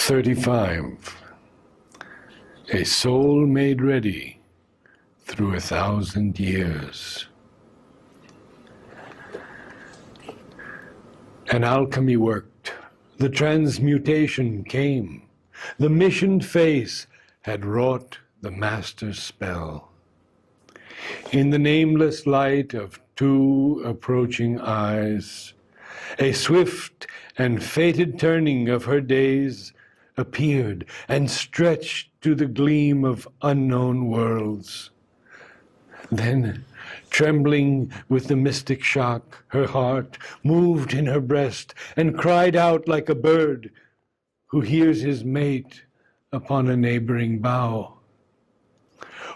35. A soul made ready through 1,000 years. An alchemy worked, the transmutation came, the missioned face had wrought the master's spell. In the nameless light of two approaching eyes, a swift and fated turning of her days appeared and stretched to the gleam of unknown worlds. Then, trembling with the mystic shock, her heart moved in her breast and cried out like a bird who hears his mate upon a neighboring bough.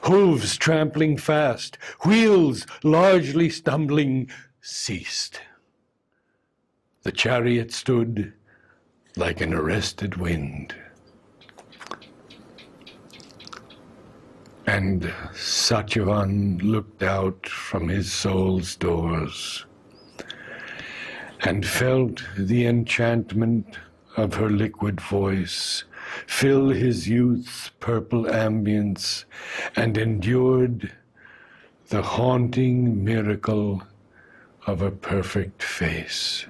Hooves trampling fast, wheels largely stumbling, ceased. The chariot stood like an arrested wind. And Satyavan looked out from his soul's doors and felt the enchantment of her liquid voice fill his youth's purple ambience and endured the haunting miracle of a perfect face.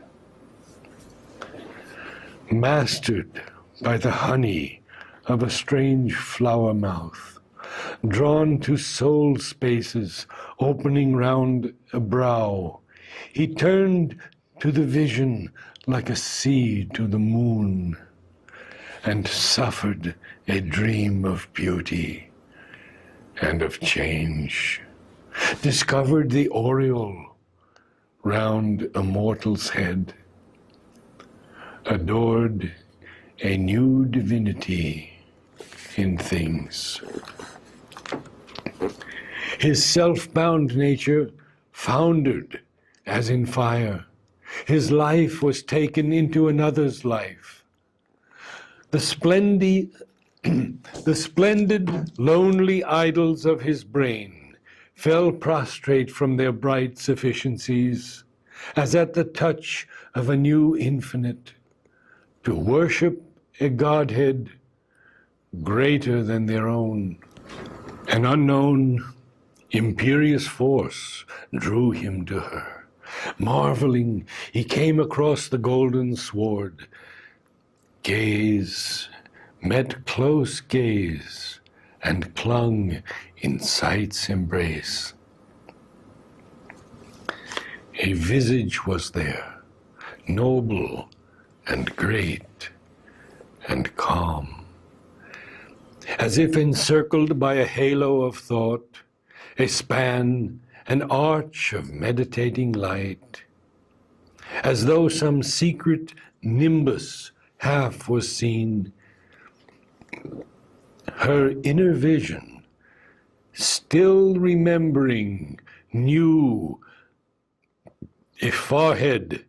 Mastered by the honey of a strange flower mouth, drawn to soul spaces opening round a brow, he turned to the vision like a sea to the moon, and suffered a dream of beauty and of change, discovered the aureole round a mortal's head, adored a new divinity in things. His self-bound nature foundered as in fire. His life was taken into another's life. The splendid, lonely idols of his brain fell prostrate from their bright sufficiencies, as at the touch of a new infinite, to worship a Godhead greater than their own. An unknown, imperious force drew him to her. Marveling, he came across the golden sward. Gaze met close gaze and clung in sight's embrace. A visage was there, noble and great and calm, as if encircled by a halo of thought, a span, an arch of meditating light, as though some secret nimbus half was seen. Her inner vision, still remembering, knew a forehead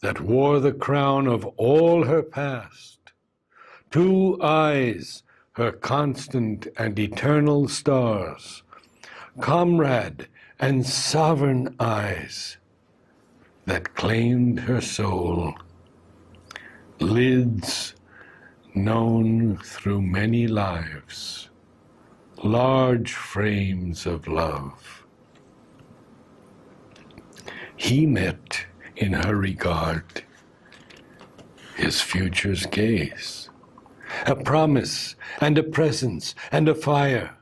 that wore the crown of all her past, two eyes, her constant and eternal stars, comrade and sovereign eyes that claimed her soul, lids known through many lives, large frames of love. He met in her regard his future's gaze, a promise and a presence and a fire,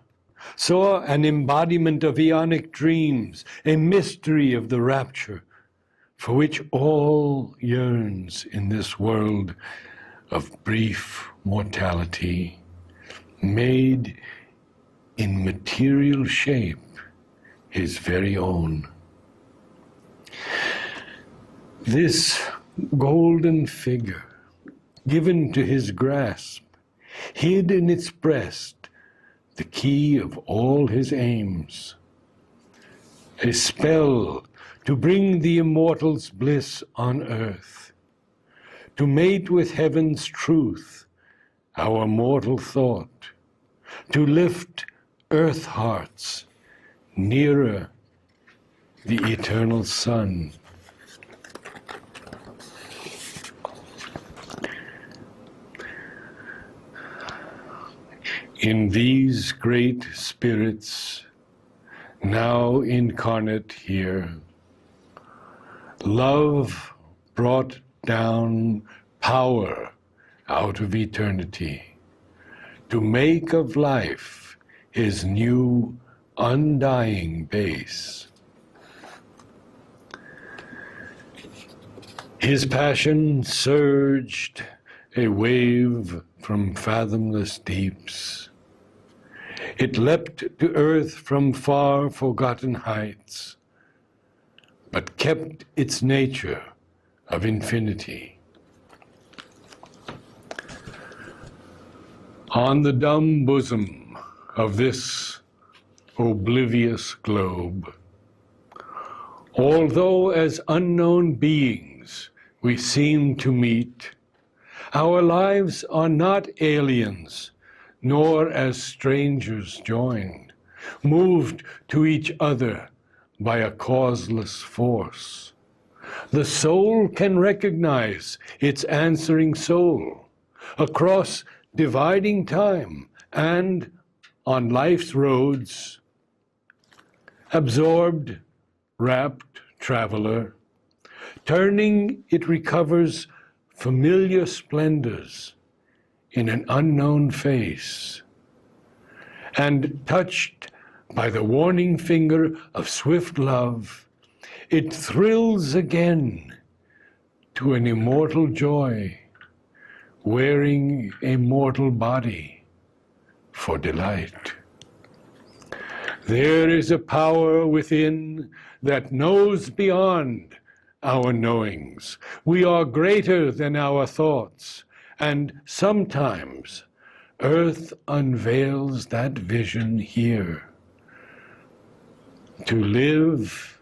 saw an embodiment of aeonic dreams, a mystery of the rapture for which all yearns in this world of brief mortality, made in material shape his very own. This golden figure, given to his grasp, hid in its breast the key of all his aims, a spell to bring the immortal's bliss on earth, to mate with heaven's truth our mortal thought, to lift earth hearts nearer the eternal sun. In these great spirits, now incarnate here, love brought down power out of eternity to make of life his new undying base. His passion surged a wave from fathomless deeps. It leapt to earth from far forgotten heights, but kept its nature of infinity. On the dumb bosom of this oblivious globe, although as unknown beings we seem to meet, our lives are not aliens, nor as strangers joined, moved to each other by a causeless force. The soul can recognize its answering soul across dividing time and on life's roads. Absorbed, rapt traveler, turning it recovers familiar splendors in an unknown face, and touched by the warning finger of swift love, it thrills again to an immortal joy, wearing a mortal body for delight. There is a power within that knows beyond our knowings. We are greater than our thoughts, and sometimes earth unveils that vision here. To live,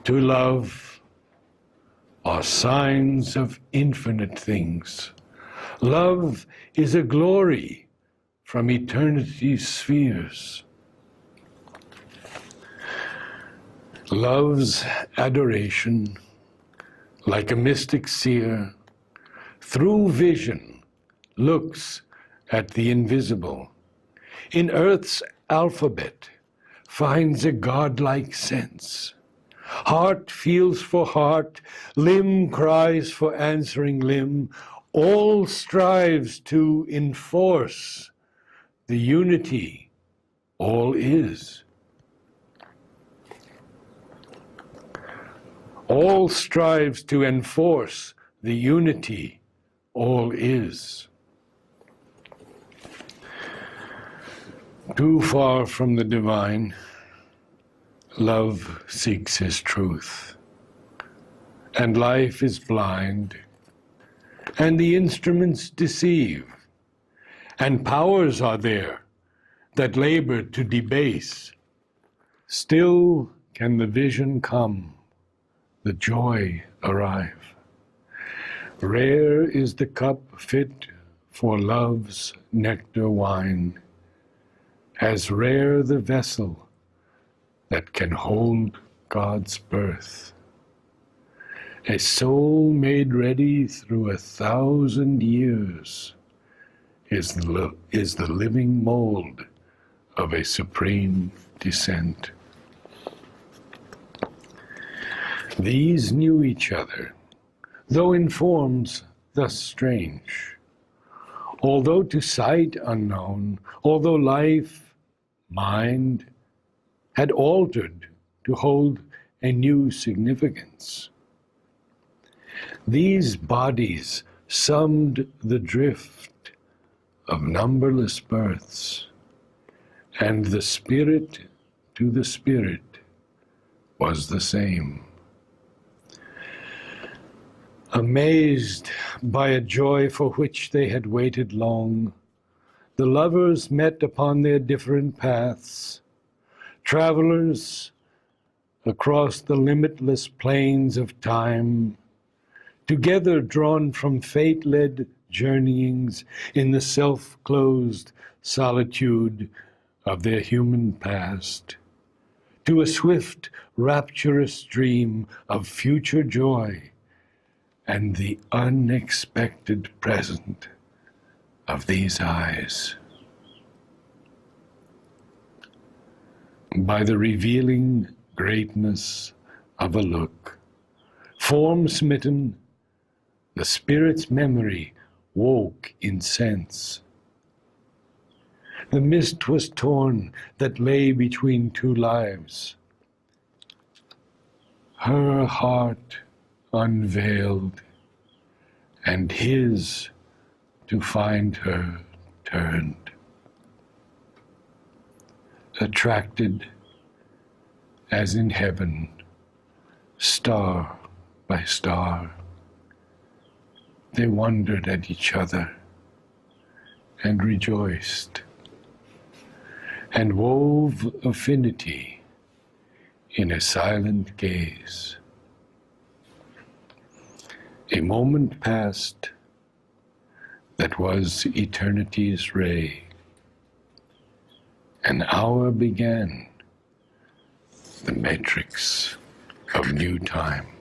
to love, are signs of infinite things. Love is a glory from eternity's spheres. Love's adoration, like a mystic seer, through vision looks at the invisible. In earth's alphabet finds a godlike sense. Heart feels for heart, limb cries for answering limb. All strives to enforce the unity all is. All strives to enforce the unity all is. Too far from the divine, love seeks his truth, and life is blind, and the instruments deceive, and powers are there that labor to debase. Still can the vision come, the joy arrive. Rare is the cup fit for love's nectar wine, as rare the vessel that can hold God's birth. A soul made ready through 1,000 years is the living mold of a supreme descent. These knew each other, though in forms thus strange. Although to sight unknown, although life, mind, had altered to hold a new significance. These bodies summed the drift of numberless births, and the spirit to the spirit was the same. Amazed by a joy for which they had waited long, the lovers met upon their different paths, travelers across the limitless plains of time, together drawn from fate-led journeyings in the self-closed solitude of their human past, to a swift, rapturous dream of future joy and the unexpected present of these eyes. by the revealing greatness of a look. Form smitten, the spirit's memory woke in sense. The mist was torn that lay between two lives. Her heart unveiled, and his to find her turned. Attracted, as in heaven, star by star, they wondered at each other and rejoiced, and wove affinity in a silent gaze. A moment passed that was eternity's ray. An hour began, the matrix of new time.